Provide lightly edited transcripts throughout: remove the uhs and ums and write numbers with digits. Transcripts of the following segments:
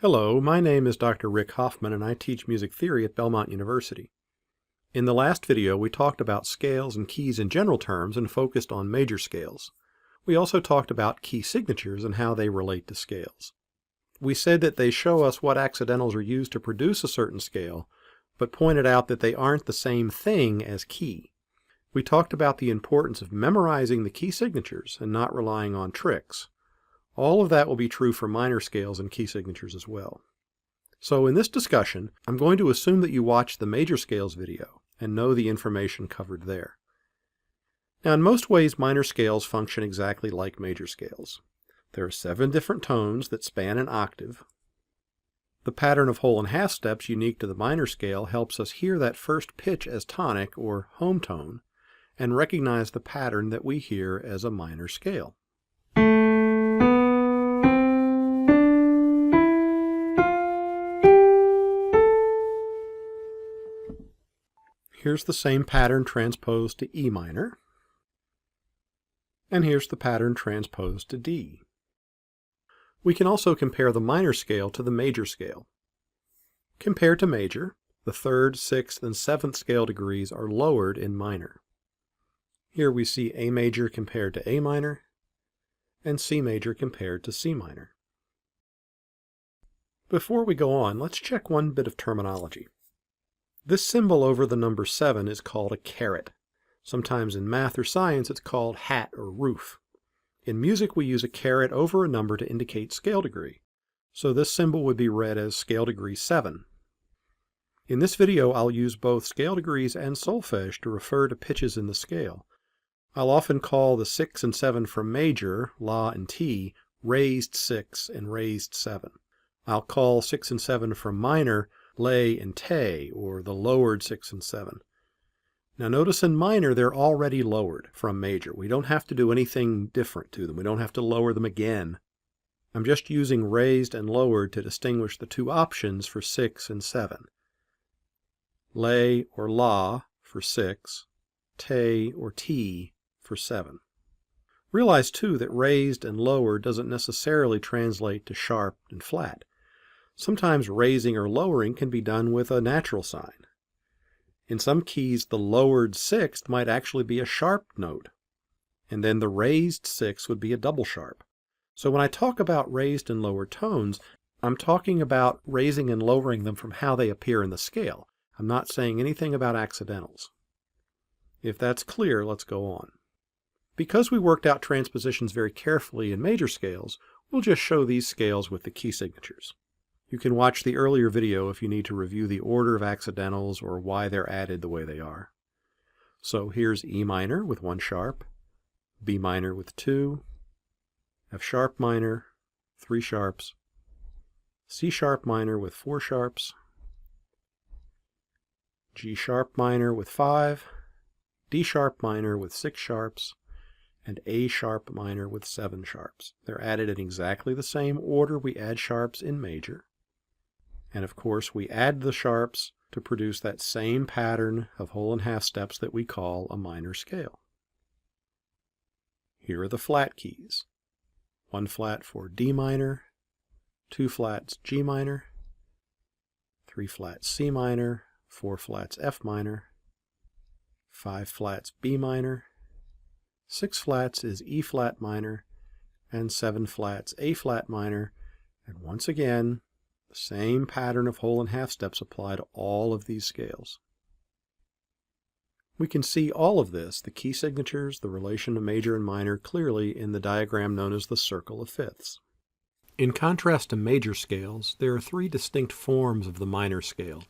Hello, my name is Dr. Rick Hoffman and I teach music theory at Belmont University. In the last video, we talked about scales and keys in general terms and focused on major scales. We also talked about key signatures and how they relate to scales. We said that they show us what accidentals are used to produce a certain scale, but pointed out that they aren't the same thing as key. We talked about the importance of memorizing the key signatures and not relying on tricks. All of that will be true for minor scales and key signatures as well. So in this discussion, I'm going to assume that you watched the major scales video and know the information covered there. Now, in most ways, minor scales function exactly like major scales. There are 7 different tones that span an octave. The pattern of whole and half steps unique to the minor scale helps us hear that first pitch as tonic or home tone and recognize the pattern that we hear as a minor scale. Here's the same pattern transposed to E minor, and here's the pattern transposed to D. We can also compare the minor scale to the major scale. Compared to major, the 3rd, 6th, and 7th scale degrees are lowered in minor. Here we see A major compared to A minor, and C major compared to C minor. Before we go on, let's check one bit of terminology. This symbol over the number 7 is called a caret. Sometimes in math or science it's called hat or roof. In music we use a caret over a number to indicate scale degree. So this symbol would be read as scale degree 7. In this video I'll use both scale degrees and solfege to refer to pitches in the scale. I'll often call the 6 and 7 from major, La and Ti, raised 6 and raised 7. I'll call 6 and 7 from minor Lay and Te, or the lowered 6 and 7. Now notice in minor they're already lowered from major. We don't have to do anything different to them. We don't have to lower them again. I'm just using raised and lowered to distinguish the 2 options for 6 and 7. Lay or La for 6, Te or Ti for 7. Realize too that raised and lowered doesn't necessarily translate to sharp and flat. Sometimes raising or lowering can be done with a natural sign. In some keys, the lowered 6th might actually be a sharp note, and then the raised 6th would be a double sharp. So when I talk about raised and lowered tones, I'm talking about raising and lowering them from how they appear in the scale. I'm not saying anything about accidentals. If that's clear, let's go on. Because we worked out transpositions very carefully in major scales, we'll just show these scales with the key signatures. You can watch the earlier video if you need to review the order of accidentals or why they're added the way they are. So here's E minor with 1 sharp, B minor with 2, F sharp minor, 3 sharps, C sharp minor with 4 sharps, G sharp minor with 5, D sharp minor with 6 sharps, and A sharp minor with 7 sharps. They're added in exactly the same order we add sharps in major. And of course we add the sharps to produce that same pattern of whole and half steps that we call a minor scale. Here are the flat keys. 1 flat for D minor, 2 flats G minor, 3 flats C minor, 4 flats F minor, 5 flats B minor, 6 flats is E flat minor, and 7 flats A flat minor, and once again, the same pattern of whole and half steps apply to all of these scales. We can see all of this, the key signatures, the relation to major and minor, clearly in the diagram known as the circle of fifths. In contrast to major scales, there are 3 distinct forms of the minor scale.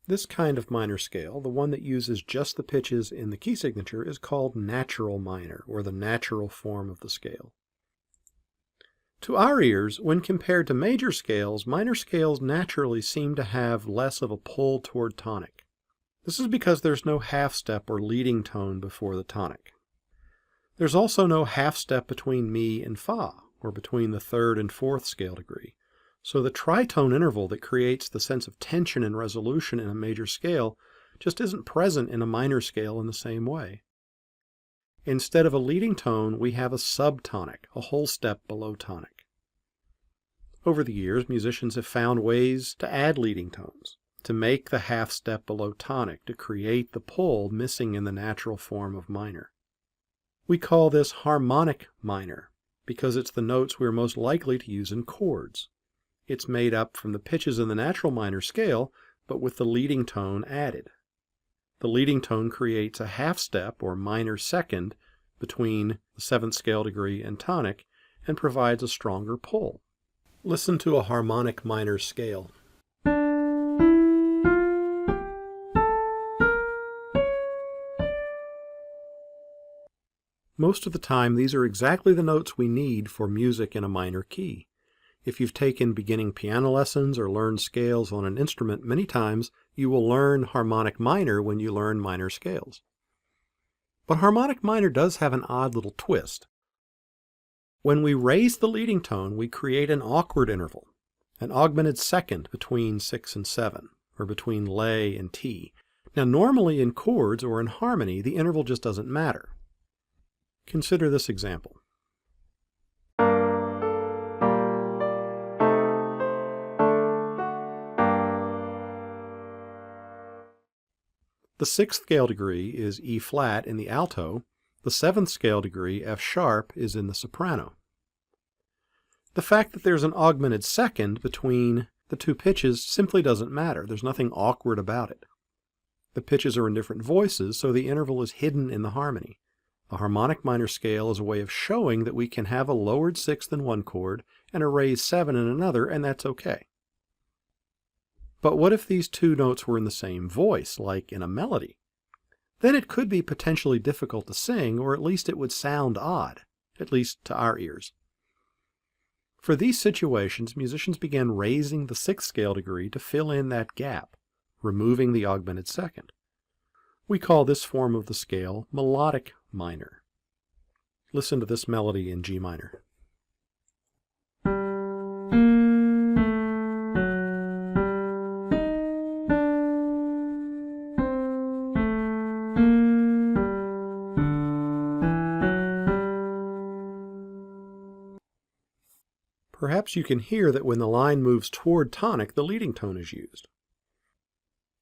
This kind of minor scale, the one that uses just the pitches in the key signature, is called natural minor, or the natural form of the scale. To our ears, when compared to major scales, minor scales naturally seem to have less of a pull toward tonic. This is because there's no half step or leading tone before the tonic. There's also no half step between Mi and Fa, or between the 3rd and 4th scale degree. So the tritone interval that creates the sense of tension and resolution in a major scale just isn't present in a minor scale in the same way. Instead of a leading tone, we have a subtonic, a whole step below tonic. Over the years, musicians have found ways to add leading tones, to make the half step below tonic, to create the pull missing in the natural form of minor. We call this harmonic minor because it's the notes we're most likely to use in chords. It's made up from the pitches in the natural minor scale, but with the leading tone added. The leading tone creates a half step or minor second between the 7th scale degree and tonic and provides a stronger pull. Listen to a harmonic minor scale. Most of the time, these are exactly the notes we need for music in a minor key. If you've taken beginning piano lessons or learned scales on an instrument many times, you will learn harmonic minor when you learn minor scales. But harmonic minor does have an odd little twist. When we raise the leading tone, we create an awkward interval, an augmented second between 6 and 7, or between lay and T. Now, normally in chords or in harmony, the interval just doesn't matter. Consider this example. The 6th scale degree is E flat in the alto. The 7th scale degree, F sharp, is in the soprano. The fact that there's an augmented second between the two pitches simply doesn't matter. There's nothing awkward about it. The pitches are in different voices, so the interval is hidden in the harmony. The harmonic minor scale is a way of showing that we can have a lowered 6th in one chord and a raised 7 in another, and that's okay. But what if these two notes were in the same voice, like in a melody? Then it could be potentially difficult to sing, or at least it would sound odd, at least to our ears. For these situations, musicians began raising the 6th scale degree to fill in that gap, removing the augmented second. We call this form of the scale melodic minor. Listen to this melody in G minor. Perhaps you can hear that when the line moves toward tonic, the leading tone is used.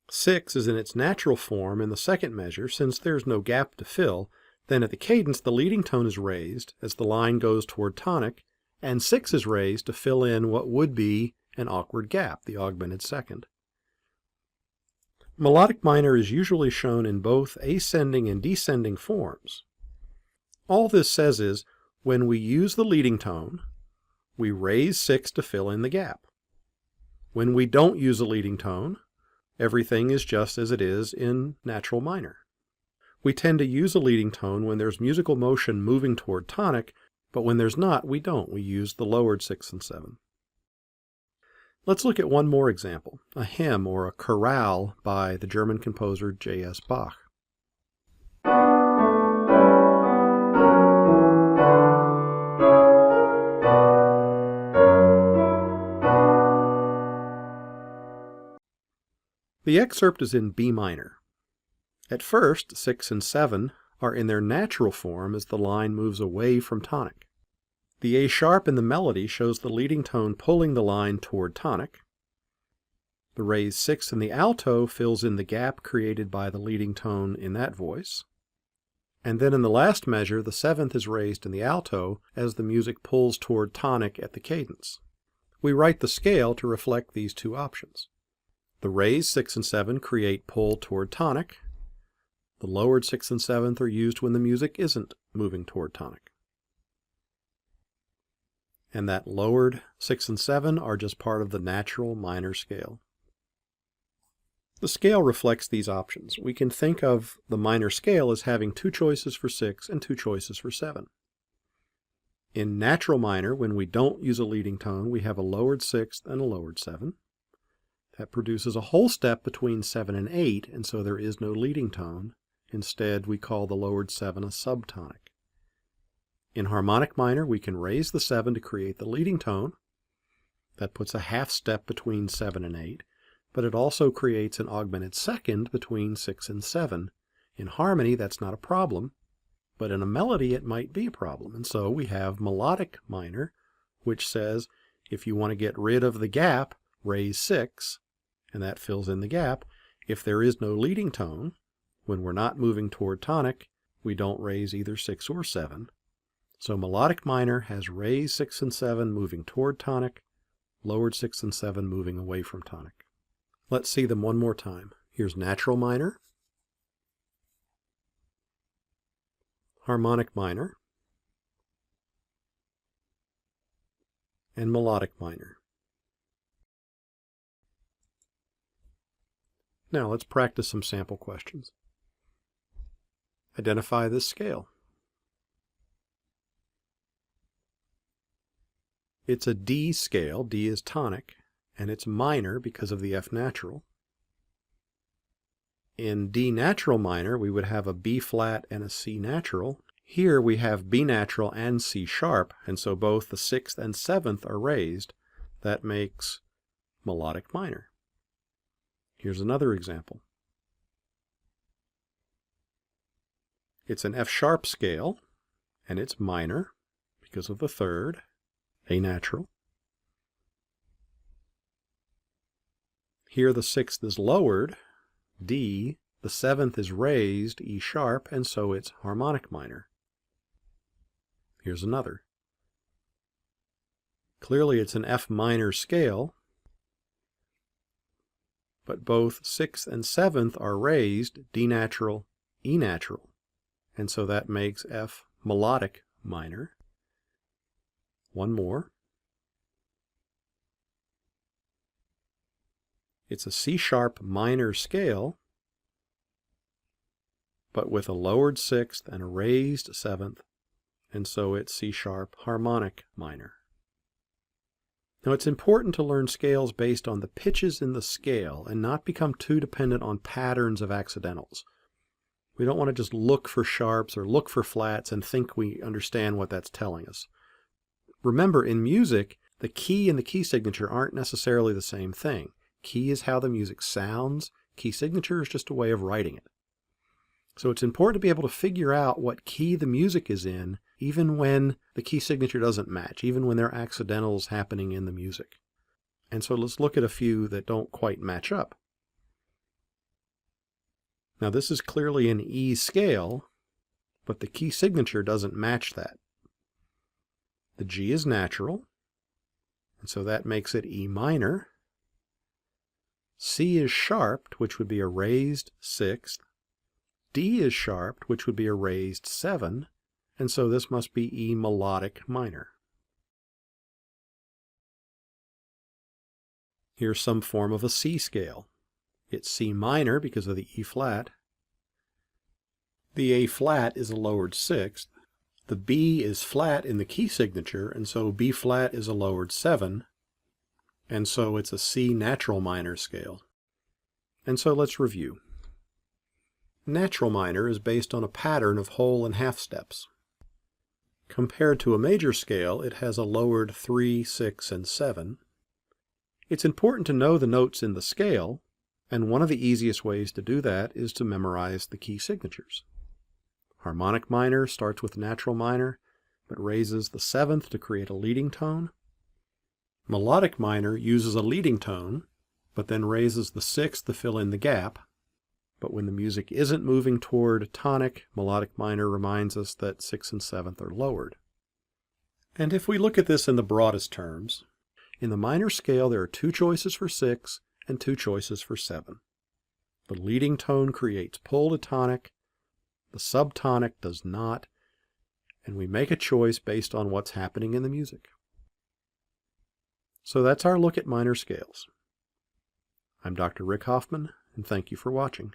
6 is in its natural form in the second measure. Since there's no gap to fill, then at the cadence the leading tone is raised as the line goes toward tonic, and 6 is raised to fill in what would be an awkward gap, the augmented second. Melodic minor is usually shown in both ascending and descending forms. All this says is, when we use the leading tone, we raise 6 to fill in the gap. When we don't use a leading tone, everything is just as it is in natural minor. We tend to use a leading tone when there's musical motion moving toward tonic, but when there's not, we don't. We use the lowered 6 and 7. Let's look at one more example, a hymn or a chorale by the German composer J.S. Bach. The excerpt is in B minor. At first, 6 and 7 are in their natural form as the line moves away from tonic. The A sharp in the melody shows the leading tone pulling the line toward tonic. The raised 6 in the alto fills in the gap created by the leading tone in that voice. And then in the last measure, the 7th is raised in the alto as the music pulls toward tonic at the cadence. We write the scale to reflect these two options. The raised 6 and 7 create pull toward tonic. The lowered 6th and 7th are used when the music isn't moving toward tonic. And that lowered 6 and 7 are just part of the natural minor scale. The scale reflects these options. We can think of the minor scale as having two choices for 6 and two choices for 7. In natural minor, when we don't use a leading tone, we have a lowered 6th and a lowered 7. That produces a whole step between 7 and 8, and so there is no leading tone. Instead, we call the lowered 7 a subtonic. In harmonic minor, we can raise the 7 to create the leading tone. That puts a half step between 7 and 8, but it also creates an augmented second between 6 and 7. In harmony, that's not a problem, but in a melody, it might be a problem. And so we have melodic minor, which says, If you want to get rid of the gap, raise 6, and that fills in the gap. If there is no leading tone, when we're not moving toward tonic, we don't raise either 6 or 7. So melodic minor has raised 6 and 7 moving toward tonic, lowered 6 and 7 moving away from tonic. Let's see them one more time. Here's natural minor, harmonic minor, and melodic minor. Now let's practice some sample questions. Identify this scale. It's a D scale. D is tonic, and it's minor because of the F natural. In D natural minor, we would have a B flat and a C natural. Here we have B natural and C sharp, and so both the 6th and 7th are raised. That makes melodic minor. Here's another example. It's an F sharp scale, and it's minor because of the 3rd, A natural. Here the 6th is lowered, D, the 7th is raised, E sharp, and so it's harmonic minor. Here's another. Clearly it's an F minor scale, but both 6th and 7th are raised, D natural, E natural, and so that makes F melodic minor. One more. It's a C sharp minor scale, but with a lowered 6th and a raised 7th, and so it's C sharp harmonic minor. Now it's important to learn scales based on the pitches in the scale and not become too dependent on patterns of accidentals. We don't want to just look for sharps or look for flats and think we understand what that's telling us. Remember, in music, the key and the key signature aren't necessarily the same thing. Key is how the music sounds. Key signature is just a way of writing it. So it's important to be able to figure out what key the music is in, even when the key signature doesn't match, even when there are accidentals happening in the music. And so let's look at a few that don't quite match up. Now this is clearly an E scale, but the key signature doesn't match that. The G is natural, and so that makes it E minor. C is sharped, which would be a raised 6th. D is sharped, which would be a raised 7, and so this must be E melodic minor. Here's some form of a C scale. It's C minor because of the E flat. The A flat is a lowered 6th. The B is flat in the key signature, and so B flat is a lowered 7, and so it's a C natural minor scale. And so let's review. Natural minor is based on a pattern of whole and half steps. Compared to a major scale, it has a lowered 3, 6, and 7. It's important to know the notes in the scale, and one of the easiest ways to do that is to memorize the key signatures. Harmonic minor starts with natural minor, but raises the 7th to create a leading tone. Melodic minor uses a leading tone, but then raises the 6th to fill in the gap. But when the music isn't moving toward tonic, melodic minor reminds us that 6th and 7th are lowered. And if we look at this in the broadest terms, in the minor scale there are 2 choices for 6 and 2 choices for 7. The leading tone creates pull to tonic, the subtonic does not, and we make a choice based on what's happening in the music. So that's our look at minor scales. I'm Dr. Rick Hoffman, and thank you for watching.